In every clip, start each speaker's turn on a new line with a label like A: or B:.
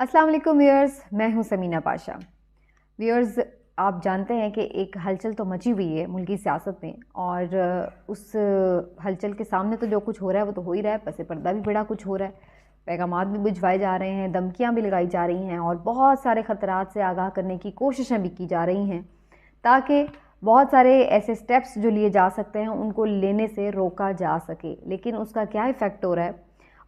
A: अस्सलाम वालेकुम व्यूअर्स, मैं हूं समीना पाशा। व्यूअर्स, आप जानते हैं कि एक हलचल तो मची हुई है मुल्की सियासत में, और उस हलचल के सामने तो जो कुछ हो रहा है वो तो हो ही रहा है, पसे पर्दा भी बड़ा कुछ हो रहा है। पैगामात भी भिजवाए जा रहे हैं, धमकियाँ भी लगाई जा रही हैं और बहुत सारे ख़तरात से आगाह करने की कोशिशें भी की जा रही हैं, ताकि बहुत सारे ऐसे स्टेप्स जो लिए जा सकते हैं उनको लेने से रोका जा सके। लेकिन उसका क्या इफ़ेक्ट हो रहा है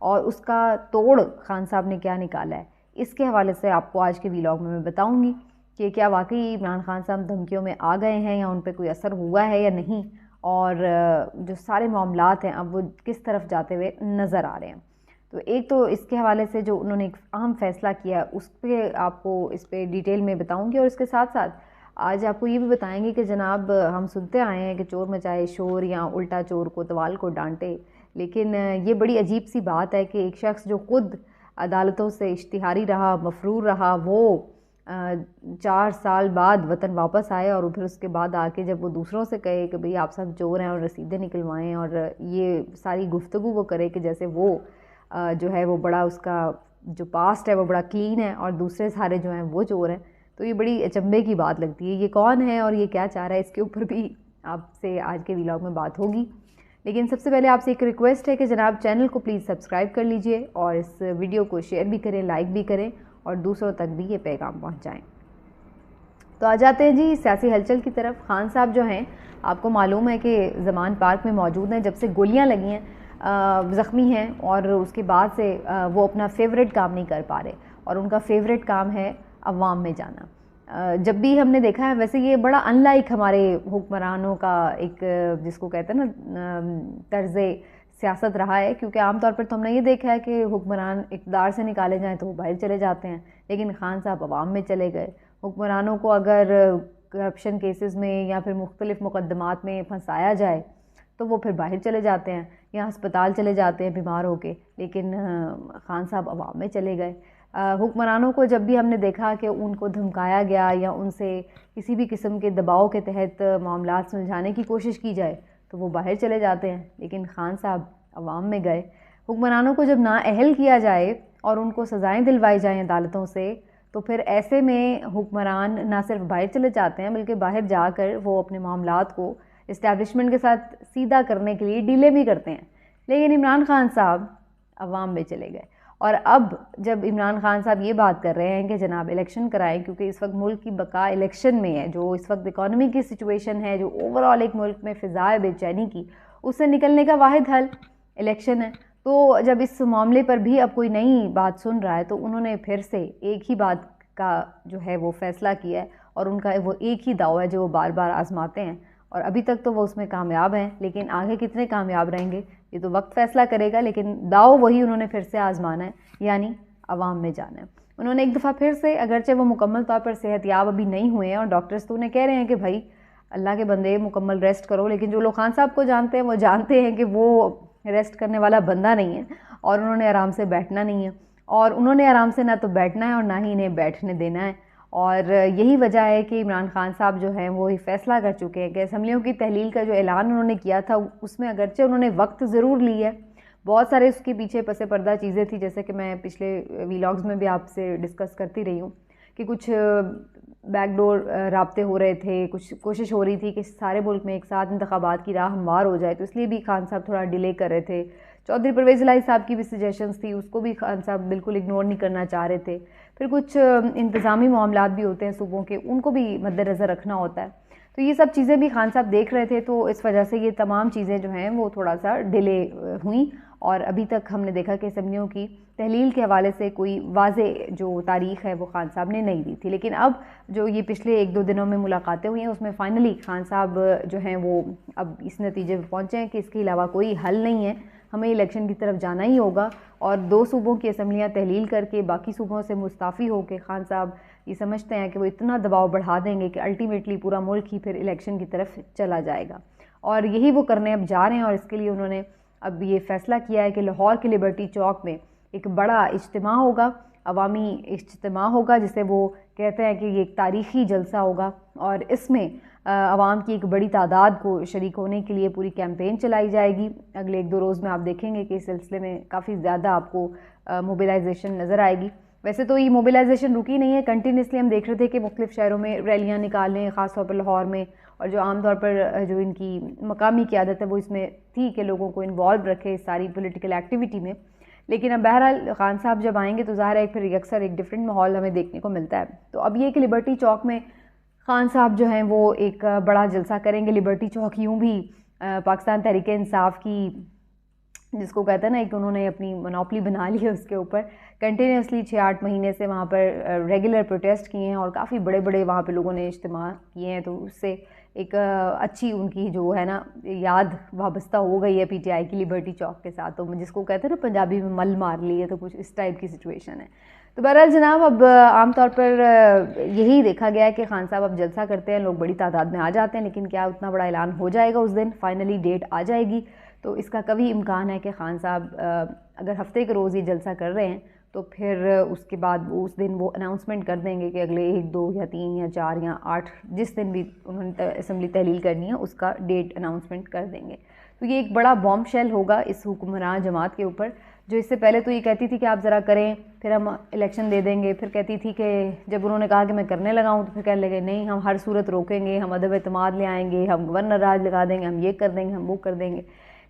A: और उसका तोड़ खान साहब ने क्या निकाला है, इसके हवाले से आपको आज के व्लॉग में मैं बताऊंगी कि क्या वाकई इमरान खान साहब धमकियों में आ गए हैं या उन पर कोई असर हुआ है या नहीं, और जो सारे मामलात हैं अब वो किस तरफ जाते हुए नज़र आ रहे हैं। तो एक तो इसके हवाले से जो उन्होंने एक अहम फ़ैसला किया उस पर आपको इस पर डिटेल में बताऊंगी, और इसके साथ साथ आज आपको ये भी बताएंगे कि जनाब हम सुनते आए हैं कि चोर मचाए शोर या उल्टा चोर कोतवाल को डांटे, लेकिन ये बड़ी अजीब सी बात है कि एक शख्स जो खुद अदालतों से इश्तिहारी रहा, मफरूर रहा, वो 4 साल बाद वतन वापस आए और फिर उसके बाद आके जब वो दूसरों से कहे कि भाई आप सब चोर हैं और रसीदें निकलवाएं, और ये सारी गुफ्तगू वो करे कि जैसे वो जो है वो बड़ा, उसका जो पास्ट है वो बड़ा क्लीन है और दूसरे सारे जो हैं वो चोर हैं, तो ये बड़ी अचंभे की बात लगती है। ये कौन है और ये क्या चाह रहा है, इसके ऊपर भी आपसे आज के व्लॉग में बात होगी। लेकिन सबसे पहले आपसे एक रिक्वेस्ट है कि जनाब चैनल को प्लीज़ सब्सक्राइब कर लीजिए और इस वीडियो को शेयर भी करें, लाइक भी करें और दूसरों तक भी ये पैगाम पहुंचाएं। तो आ जाते हैं जी सियासी हलचल की तरफ। खान साहब जो हैं, आपको मालूम है कि ज़मान पार्क में मौजूद हैं जब से गोलियां लगी हैं, ज़ख्मी हैं, और उसके बाद से वो अपना फेवरेट काम नहीं कर पा रहे, और उनका फेवरेट काम है अवाम में जाना। जब भी हमने देखा है, वैसे ये बड़ा अनलाइक हमारे हुक्मरानों का एक, जिसको कहते हैं ना, तर्ज़ सियासत रहा है, क्योंकि आमतौर पर तो हमने ये देखा है कि हुक्मरान इक़्तिदार से निकाले जाएं तो वो बाहर चले जाते हैं, लेकिन खान साहब अवाम में चले गए। हुक्मरानों को अगर करप्शन केसेस में या फिर मुख्तलिफ मुकदमात में फंसाया जाए तो वो फिर बाहर चले जाते हैं या अस्पताल चले जाते हैं बीमार होके, लेकिन खान साहब अवाम में चले गए। हुक्मरानों को जब भी हमने देखा कि उनको धमकाया गया या उनसे किसी भी किस्म के दबाव के तहत मामलात सुलझाने की कोशिश की जाए तो वो बाहर चले जाते हैं, लेकिन खान साहब अवाम में गए। हुक्मरानों को जब नाअहल किया जाए और उनको सज़ाएं दिलवाई जाएं अदालतों से, तो फिर ऐसे में हुक्मरान ना सिर्फ बाहर चले जाते हैं बल्कि बाहर जाकर वो अपने मामलात को इस्टेब्लिशमेंट के साथ सीधा करने के लिए डिले भी करते हैं। लेकिन इमरान खान साहब अवाम में चले गए, और अब जब इमरान खान साहब ये बात कर रहे हैं कि जनाब इलेक्शन कराएं, क्योंकि इस वक्त मुल्क की बका इलेक्शन में है, जो इस वक्त इकॉनमी की सिचुएशन है, जो ओवरऑल एक मुल्क में फ़िज़ा है बेचैनी की, उससे निकलने का वाहिद हल इलेक्शन है। तो जब इस मामले पर भी अब कोई नई बात सुन रहा है तो उन्होंने फिर से एक ही बात का जो है वो फ़ैसला किया है, और उनका वो एक ही दाव है जो वो बार बार आजमाते हैं, और अभी तक तो वो उसमें कामयाब हैं, लेकिन आगे कितने कामयाब रहेंगे ये तो वक्त फ़ैसला करेगा। लेकिन दाव वही उन्होंने फिर से आजमाना है, यानी अवाम में जाना है। उन्होंने एक दफ़ा फिर से, अगरचे वो मुकम्मल तौर पर सेहतयाब अभी नहीं हुए हैं और डॉक्टर्स तो उन्हें कह रहे हैं कि भाई अल्लाह के बंदे मुकम्मल रेस्ट करो, लेकिन जो लोग खान साहब को जानते हैं वो जानते हैं कि वो रेस्ट करने वाला बंदा नहीं है, और उन्होंने आराम से बैठना नहीं है, और उन्होंने आराम से ना तो बैठना है और ना ही इन्हें बैठने देना है। और यही वजह है कि इमरान खान साहब जो हैं वो फ़ैसला कर चुके हैं कि असम्बलियों की तहलील का जो ऐलान उन्होंने किया था उसमें अगरचे उन्होंने वक्त ज़रूर लिया है, बहुत सारे उसके पीछे पसे पर्दा चीज़ें थी, जैसे कि मैं पिछले व्लॉग्स में भी आपसे डिस्कस करती रही हूँ कि कुछ बैकडोर राब्ते हो रहे थे, कुछ कोशिश हो रही थी कि सारे मुल्क में एक साथ इंतखाबात की राह हमवार हो जाए, तो इसलिए भी खान साहब थोड़ा डिले कर रहे थे। चौधरी परवेज़ इलाही साहब की भी सजेशंस थी, उसको भी खान साहब बिल्कुल इग्नोर नहीं करना चाह रहे थे। फिर कुछ इंतज़ामी मामलात भी होते हैं सूबों के, उनको भी मद्देनज़र रखना होता है, तो ये सब चीज़ें भी खान साहब देख रहे थे, तो इस वजह से ये तमाम चीज़ें जो हैं वो थोड़ा सा डिले हुई, और अभी तक हमने देखा कि असम्बलियों की तहलील के हवाले से कोई वाज़े जो तारीख़ है वो खान साहब ने नहीं दी थी। लेकिन अब जो ये पिछले 1-2 दिनों में मुलाकातें हुई हैं उसमें फ़ाइनली खान साहब जो हैं वो अब इस नतीजे पर पहुँचे हैं कि इसके अलावा कोई हल नहीं है, हमें इलेक्शन की तरफ जाना ही होगा, और 2 सूबों की असम्बलियाँ तहलील करके बाकी सूबों से मुस्ताफ़ी होकर खान साहब ये समझते हैं कि वो इतना दबाव बढ़ा देंगे कि अल्टीमेटली पूरा मुल्क ही फिर इलेक्शन की तरफ चला जाएगा, और यही वो करने अब जा रहे हैं। और इसके लिए उन्होंने अब ये फ़ैसला किया है कि लाहौर के लिबर्टी चौक में एक बड़ा इज्तिमा होगा, अवामी इज्तिमा होगा, जिसे वो कहते हैं कि ये एक तारीख़ी जलसा होगा, और इसमें आवाम की एक बड़ी तादाद को शरीक होने के लिए पूरी कैंपेन चलाई जाएगी। अगले 1-2 रोज़ में आप देखेंगे कि इस सिलसिले में काफ़ी ज़्यादा आपको मोबिलाइजेशन नज़र आएगी। वैसे तो ये मोबिलाइजेशन रुकी नहीं है, कंटिन्यूसली हम देख रहे थे कि मुख्तलिफ शहरों में रैलियाँ निकालें, ख़ासतौर पर लाहौर में, और जो आमतौर पर जो इनकी मकामी क़यादत है वो इसमें थी कि लोगों को इन्वॉल्व रखे इस सारी पॉलिटिकल एक्टिविटी में। लेकिन अब बहरहाल खान साहब जब आएंगे तो ज़ाहिर है फिर अक्सर एक डिफरेंट माहौल हमें देखने को मिलता है। तो अब ये कि लिबर्टी चौक में खान साहब जो हैं वो एक बड़ा जलसा करेंगे। लिबर्टी चौक यूँ भी पाकिस्तान तहरीक इंसाफ की, जिसको कहते हैं ना, एक उन्होंने अपनी मोनोपली बना ली है उसके ऊपर, कंटिन्यूसली 6-8 महीने से वहाँ पर रेगुलर प्रोटेस्ट किए हैं और काफ़ी बड़े बड़े वहाँ पे लोगों ने इज्तिमा किए हैं। तो उससे एक अच्छी उनकी जो है ना याद वाबस्ता हो गई है पीटीआई की लिबर्टी चौक के साथ। तो जिसको कहते हैं ना पंजाबी में मल मार ली है, तो कुछ इस टाइप की सिचुएशन है। तो बहरहाल जनाब, अब आमतौर पर यही देखा गया है कि खान साहब अब जलसा करते हैं, लोग बड़ी तादाद में आ जाते हैं, लेकिन क्या उतना बड़ा ऐलान हो जाएगा उस दिन? फाइनली डेट आ जाएगी तो इसका कभी इम्कान है कि खान साहब अगर हफ्ते के रोज़ ये जलसा कर रहे हैं तो फिर उसके बाद उस दिन वो अनाउंसमेंट कर देंगे कि अगले 1, 2 या 3 या 4 या 8 जिस दिन भी उन्होंने असम्बली तहलील करनी है उसका डेट अनाउंसमेंट कर देंगे। तो ये एक बड़ा बॉम्ब शेल होगा इस हुक्मरान जमात के ऊपर, जो इससे पहले तो ये कहती थी कि आप ज़रा करें फिर हम इलेक्शन दे देंगे, फिर कहती थी कि जब उन्होंने कहा कि मैं करने लगा हूँ तो फिर कहने लगे नहीं, हम हर सूरत रोकेंगे, हम अदब एतमाद ले आएंगे, हम गवर्नर राज लगा देंगे, हम ये कर देंगे, हम वो कर देंगे।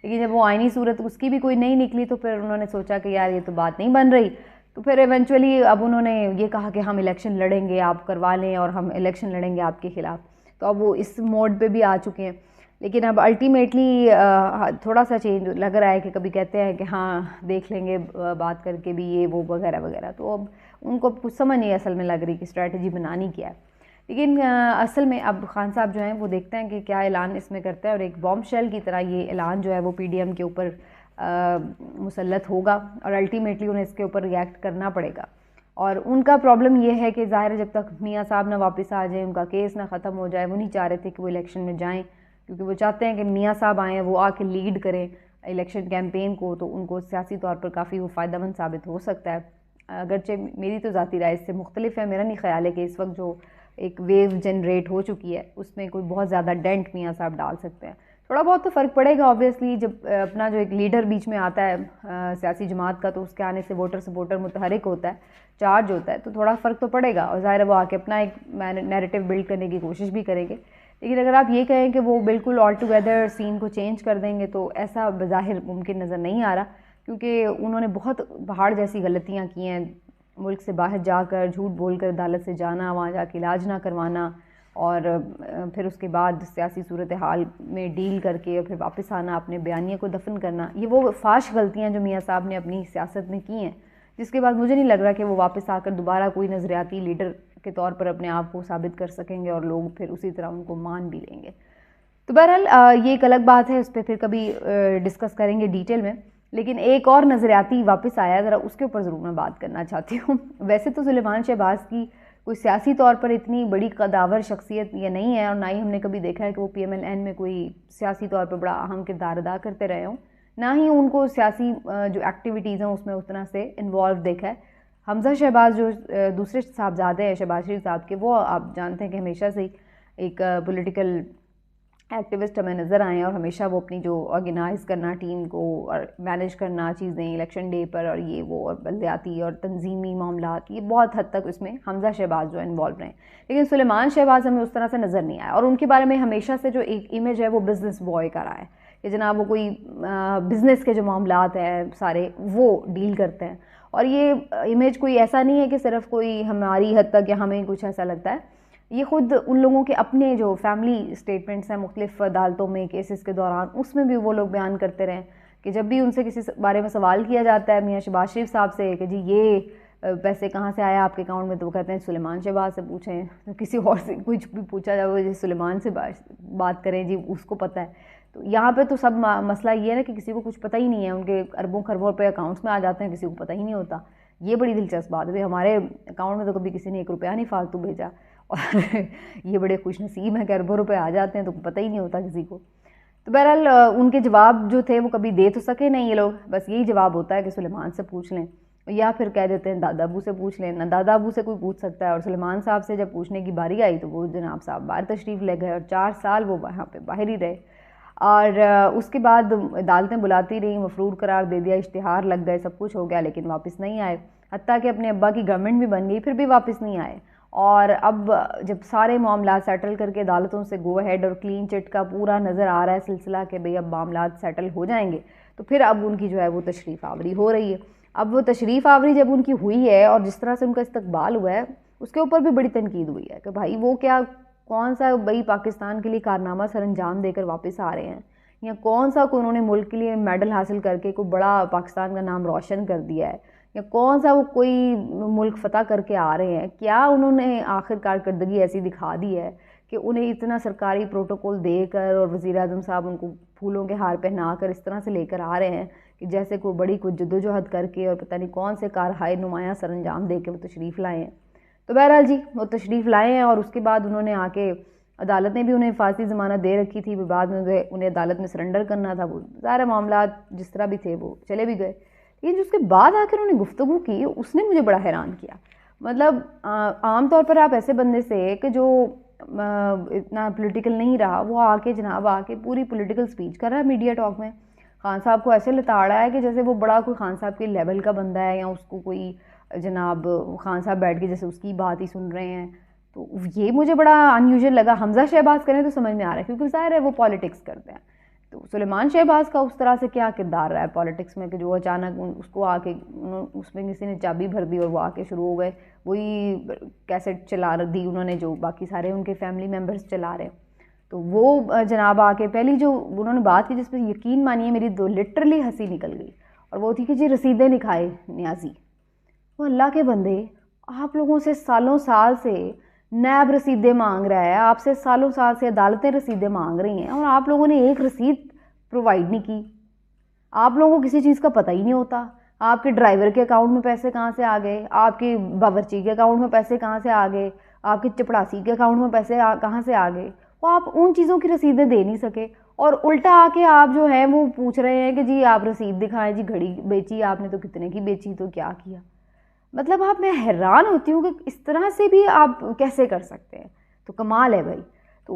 A: लेकिन जब वो आईनी सूरत उसकी भी कोई नहीं निकली तो फिर उन्होंने सोचा कि यार ये तो बात नहीं बन रही। तो फिर इवेंचुअली अब उन्होंने ये कहा कि हम इलेक्शन लड़ेंगे, आप करवा लें और हम इलेक्शन लड़ेंगे आपके ख़िलाफ़। तो अब वो इस मोड पे भी आ चुके हैं। लेकिन अब अल्टीमेटली थोड़ा सा चेंज लग रहा है कि कभी कहते हैं कि हाँ देख लेंगे बात करके भी, ये वो वगैरह वगैरह। तो अब उनको कुछ समझ नहीं असल में लग रही कि स्ट्रैटेजी बनानी क्या है। लेकिन असल में अब खान साहब जो हैं वो देखते हैं कि क्या ऐलान इसमें करते हैं, और एक बॉम्ब शेल की तरह ये ऐलान जो है वो पीडीएम के ऊपर मुसल्लत होगा और अल्टीमेटली उन्हें इसके ऊपर रिएक्ट करना पड़ेगा। और उनका प्रॉब्लम ये है कि ज़ाहिर जब तक मियाँ साहब ना वापस आ जाए, उनका केस ना ख़त्म हो जाए, वो नहीं चाह रहे थे कि वो इलेक्शन में जाएं, क्योंकि वो चाहते हैं कि मियाँ साहब आएँ, वो आके लीड करें इलेक्शन कैंपेन को, तो उनको सियासी तौर पर काफ़ी वो फ़ायदेमंद साबित हो सकता है। अगरचे मेरी तो ज़ाती राय इससे मुख्तलिफ है। मेरा नहीं ख्याल है कि इस वक्त जो एक वेव जनरेट हो चुकी है उसमें कोई बहुत ज़्यादा डेंट मियाँ साहब डाल सकते हैं। थोड़ा बहुत तो फ़र्क पड़ेगा ऑब्वियसली, जब अपना जो एक लीडर बीच में आता है सियासी जमात का, तो उसके आने से वोटर सपोर्टर मुतहरिक होता है, चार्ज होता है, तो थोड़ा फ़र्क तो पड़ेगा। और ज़ाहिर है वो आके अपना एक नैरेटिव बिल्ड करने की कोशिश भी करेंगे। लेकिन अगर आप ये कहें कि वो बिल्कुल ऑल टुगेदर सीन को चेंज कर देंगे तो ऐसा बज़ाहिर मुमकिन नज़र नहीं आ रहा, क्योंकि उन्होंने बहुत पहाड़ जैसी गलतियाँ की हैं। मुल्क से बाहर जाकर झूठ बोलकर अदालत से जाना, वहाँ जाके इलाज ना करवाना, और फिर उसके बाद सियासी सूरत हाल में डील करके और फिर वापस आना, अपने बयानिए को दफन करना, ये वो फाश गलतियाँ जो मियाँ साहब ने अपनी सियासत में की हैं, जिसके बाद मुझे नहीं लग रहा कि वो वापस आकर दोबारा कोई नज़रियाती लीडर के तौर पर अपने आप को साबित कर सकेंगे और लोग फिर उसी तरह उनको मान भी लेंगे। तो बहरहाल ये एक अलग बात है, उस पर फिर कभी डिस्कस करेंगे डिटेल में। लेकिन एक और नज़रियाती वापस आया, ज़रा उसके ऊपर ज़रूर मैं बात करना चाहती हूँ। वैसे तो सुलेमान शहबाज की कोई सियासी तौर पर इतनी बड़ी कदावर शख्सियत ये नहीं है, और ना ही हमने कभी देखा है कि वो PMLN में कोई सियासी तौर पर बड़ा अहम किरदार अदा करते रहे हों, ना ही उनको सियासी जो एक्टिविटीज़ हैं उसमें उतना से इन्वॉल्व देखा है। हमज़ा शहबाज जो दूसरे साहबजादे हैं शहबाज शरीफ साहब के, वो आप जानते हैं कि हमेशा से एक पॉलिटिकल एक्टिविस्ट हमें नज़र आए हैं, और हमेशा वो अपनी जो ऑर्गेनाइज़ करना टीम को और मैनेज करना चीज़ें इलेक्शन डे पर और ये वो और बल्दियाती और तंजीमी मामलात, ये बहुत हद तक उसमें हमज़ा शहबाज जो इन्वॉल्व रहे। लेकिन सुलेमान शहबाज हमें उस तरह से नज़र नहीं आया, और उनके बारे में हमेशा से जो एक इमेज है वो बिज़नेस बॉय का रहा है कि जनाब वो कोई बिज़नेस के जो मामलात हैं सारे वो डील करते हैं। और ये इमेज कोई ऐसा नहीं है कि सिर्फ कोई हमारी हद तक या हमें कुछ ऐसा लगता है, ये ख़ुद उन लोगों के अपने जो फैमिली स्टेटमेंट्स हैं मुख्तलिफ अदालतों में केसेस के दौरान, उसमें भी वो लोग बयान करते रहे कि जब भी उनसे किसी बारे में सवाल किया जाता है मियाँ शहबाज शरीफ साहब से कि जी ये पैसे कहाँ से आया आपके अकाउंट में, तो वो कहते हैं सुलेमान शहबाज से पूछें। तो किसी और से कुछ भी पूछा जाए वो जी सुलेमान से बात करें, जी उसको पता है। तो यहाँ पे तो सब मसला ये है ना कि किसी को कुछ पता ही नहीं है, उनके अरबों खरबों रुपये अकाउंट्स में आ जाते हैं, किसी को पता ही नहीं होता। ये बड़ी दिलचस्प बात है। हमारे अकाउंट में तो कभी किसी ने 1 रुपया नहीं फालतू भेजा, और ये बड़े खुश नसीब हैं कि अरबों रुपये आ जाते हैं तो पता ही नहीं होता किसी को। तो बहरहाल उनके जवाब जो थे वो कभी दे तो सके नहीं ये लोग, बस यही जवाब होता है कि सुलेमान से पूछ लें, या फिर कह देते हैं दादा अबू से पूछ लें। ना दादा अबू से कोई पूछ सकता है, और सुलेमान साहब से जब पूछने की बारी आई तो वो जनाब साहब बाहर तशरीफ़ ले गए, और 4 साल वो वहाँ पे बाहर ही रहे। और उसके बाद अदालतें बुलाती रहीं, मफरूर करार दे दिया, इश्तिहार लग गए, सब कुछ हो गया, लेकिन वापस नहीं आए। हत्ता कि अपने अब्बा की गवर्नमेंट भी बन गई, फिर भी वापस नहीं आए। और अब जब सारे मामला सेटल करके अदालतों से गो अहेड और क्लीन चिट का पूरा नज़र आ रहा है सिलसिला कि भाई अब मामला सेटल हो जाएंगे, तो फिर अब उनकी जो है वो तशरीफ़ आवरी हो रही है। अब वो तशरीफ़ आवरी जब उनकी हुई है और जिस तरह से उनका इस्तकबाल हुआ है, उसके ऊपर भी बड़ी तनकीद हुई है कि भाई वो क्या, कौन सा भाई पाकिस्तान के लिए कारनामा सर अंजाम देकर वापस आ रहे हैं, या कौन सा कोई उन्होंने मुल्क के लिए मेडल हासिल करके कोई बड़ा पाकिस्तान का नाम रोशन कर दिया है, या कौन सा वो कोई मुल्क फ़तह करके आ रहे हैं। क्या उन्होंने आखिर कारकर्दगी ऐसी दिखा दी है कि उन्हें इतना सरकारी प्रोटोकॉल देकर और वज़ीर आज़म साहब उनको फूलों के हार पहना कर इस तरह से लेकर आ रहे हैं कि जैसे कोई बड़ी कोई जद्दोजहद करके और पता नहीं कौन से कारहाय नुमाया सर अंजाम दे के वो तशरीफ़ लाए हैं। तो बहरहाल जी वो तशरीफ़ लाए हैं और उसके बाद उन्होंने आके, अदालत ने भी उन्हें फांसी ज़मानत दे रखी थी, बाद में उन्हें अदालत में सरेंडर करना था, वो सारे मामला जिस तरह भी थे वो चले भी गए। लेकिन उसके बाद आकर उन्होंने गुफ्तगू की, उसने मुझे बड़ा हैरान किया। मतलब आम तौर पर आप ऐसे बंदे से कि जो इतना पॉलिटिकल नहीं रहा, वो आके जनाब आके पूरी पॉलिटिकल स्पीच कर रहा है मीडिया टॉक में। खान साहब को ऐसे लताड़ा है कि जैसे वो बड़ा कोई खान साहब के लेवल का बंदा है, या उसको कोई जनाब खान साहब बैठ के जैसे उसकी बात ही सुन रहे हैं। तो ये मुझे बड़ा अनयूजुअल लगा। हमजा शहबाज करें तो समझ में आ रहा है क्योंकि ज़ाहिर है वो पॉलिटिक्स करते हैं। तो सुलेमान शहबाज का उस तरह से क्या किरदार रहा है पॉलिटिक्स में कि जो अचानक उसको आके उसमें किसी ने चाबी भर दी और वो आके शुरू हो गए, वही कैसेट चला दी उन्होंने जो बाकी सारे उनके फैमिली मेम्बर्स चला रहे हैं। तो वो जनाब आके पहली जो उन्होंने बात की जिस पर यकीन मानिए मेरी तो लिटरली हंसी निकल गई, और वो थी कि जी रसीदें लिखाए न्याजी। वो अल्लाह के बंदे, आप लोगों से सालों साल से नैब रसीदें मांग रहा है, आपसे सालों साल से अदालतें रसीदें मांग रही हैं, और आप लोगों ने एक रसीद प्रोवाइड नहीं की। आप लोगों को किसी चीज़ का पता ही नहीं होता। आपके ड्राइवर के अकाउंट में पैसे कहाँ से आ गए, आपके बावर्ची के अकाउंट में पैसे कहाँ से आ गए, आपके चपड़ासी के अकाउंट में पैसे कहाँ से आ गए, वो आप उन चीज़ों की रसीदें दे नहीं सके। और उल्टा आके आप जो है वो पूछ रहे हैं कि जी आप रसीद दिखाएं, जी घड़ी बेची आपने तो कितने की बेची, तो क्या किया। मतलब आप, मैं हैरान होती हूँ कि इस तरह से भी आप कैसे कर सकते हैं। तो कमाल है भाई। तो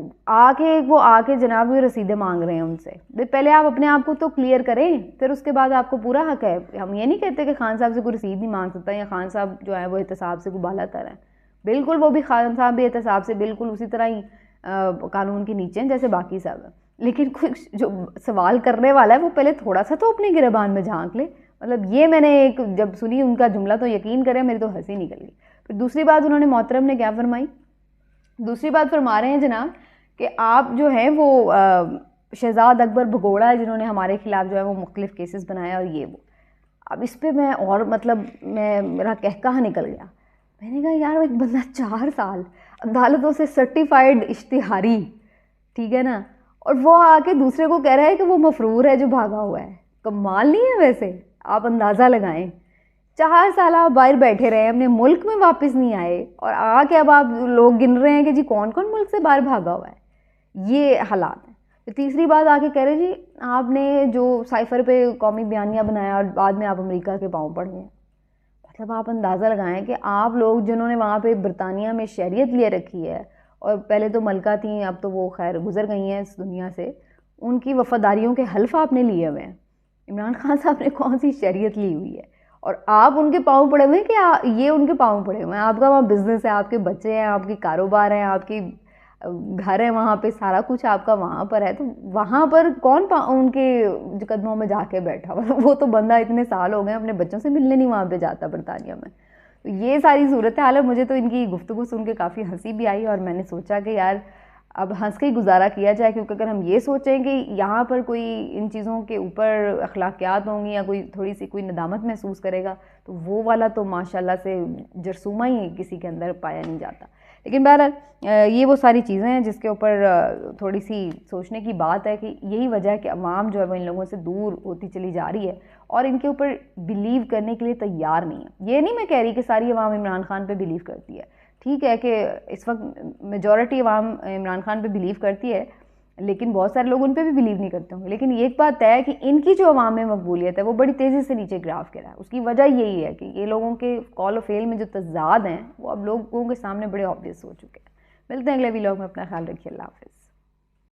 A: वो आके जनाब ये रसीदें मांग रहे हैं उनसे। पहले आप अपने आप को तो क्लियर करें, फिर उसके बाद आपको पूरा हक है। हम ये नहीं कहते कि खान साहब से कोई रसीद नहीं मांग सकता, या खान साहब जो है वो एहतसाब से कोई बाला तर है। बिल्कुल वो भी खान साहब भी एहतसाब से बिल्कुल उसी तरह ही कानून के नीचे हैं जैसे बाकी सब। लेकिन कुछ जो सवाल करने वाला है वो पहले थोड़ा सा तो अपने गिरबान में झांक ले। मतलब ये मैंने एक जब सुनी उनका जुमला तो यकीन करें मेरी तो हंसी निकल गई। फिर दूसरी बात उन्होंने मोहतरम ने क्या फरमाई, दूसरी बात फरमा रहे हैं जनाब कि आप जो है वो शहजाद अकबर भगोड़ा है जिन्होंने हमारे खिलाफ जो है वो मुख्तलिफ केसेस बनाया और ये वो। अब इस पर मैं और मतलब मेरा कहकहा निकल गया। मैंने कहा यार एक बंदा 4 साल अदालतों से सर्टिफाइड इश्तिहारी, ठीक है ना, और वो आके दूसरे को कह रहा है कि वो मफरूर है जो भागा हुआ है। कमाल नहीं है वैसे? आप अंदाज़ा लगाएं, 4 साल आप बाहर बैठे रहे, अपने मुल्क में वापस नहीं आए, और आके अब आप लोग गिन रहे हैं कि जी कौन कौन मुल्क से बाहर भागा हुआ है। ये हालात हैं। तो तीसरी बात आके कह रहे जी आपने जो साइफर पे कौमी बयानिया बनाया और बाद में आप अमेरिका के पाँव पड़ गए। मतलब आप अंदाज़ा लगाएं कि आप लोग जिन्होंने वहाँ पे बरतानिया में शरीयत लिए रखी है, और पहले तो मलका थी, अब तो वो खैर गुजर गई हैं इस दुनिया से, उनकी वफादारियों के हल्फ आपने लिए हुए हैं। इमरान खान साहब ने कौन सी शरीयत ली हुई है, और आप उनके पाँव पड़े हुए हैं कि ये उनके पाँव पड़े हुए हैं। आपका वहाँ बिजनेस है, आपके बच्चे हैं, आपके कारोबार हैं, आपकी घर है, वहाँ पे सारा कुछ आपका वहाँ पर है। तो वहाँ पर कौन उनके कदमों में जाके बैठा हुआ? वो तो बंदा इतने साल हो गए अपने बच्चों से मिलने नहीं वहाँ पे जाता बरतानिया में। तो ये सारी सूरत हाल है। मुझे तो इनकी गुफ्तगू सुन के काफ़ी हंसी भी आई, और मैंने सोचा कि यार अब हंस के ही गुजारा किया जाए, क्योंकि अगर हम ये सोचें कि यहाँ पर कोई इन चीज़ों के ऊपर अखलाकियात होंगी या कोई थोड़ी सी कोई नदामत महसूस करेगा, तो वो वाला तो माशाल्लाह से जरसूमा ही किसी के अंदर पाया नहीं जाता। लेकिन बहरहाल ये वो सारी चीज़ें हैं जिसके ऊपर थोड़ी सी सोचने की बात है कि यही वजह है कि अवाम जो है वो इन लोगों से दूर होती चली जा रही है और इनके ऊपर बिलीव करने के लिए तैयार नहीं है। ये नहीं मैं कह रही कि सारी अवाम इमरान खान पे बिलीव करती है, ठीक है कि इस वक्त मेजॉरिटी अवाम इमरान खान पे बिलीव करती है, लेकिन बहुत सारे लोग उन पे भी बिलीव नहीं करते होंगे। लेकिन एक बात तय है कि इनकी जो अवाम में मकबूलियत है वो बड़ी तेज़ी से नीचे ग्राफ गिरा है। उसकी वजह यही है कि ये लोगों के कॉल और फेल में जो तज़ाद हैं वो अब लोगों के सामने बड़े ऑब्वियस हो चुके हैं। मिलते हैं अगले वीडियो में, अपना ख्याल रखिए, अल्लाह हाफ़िज़।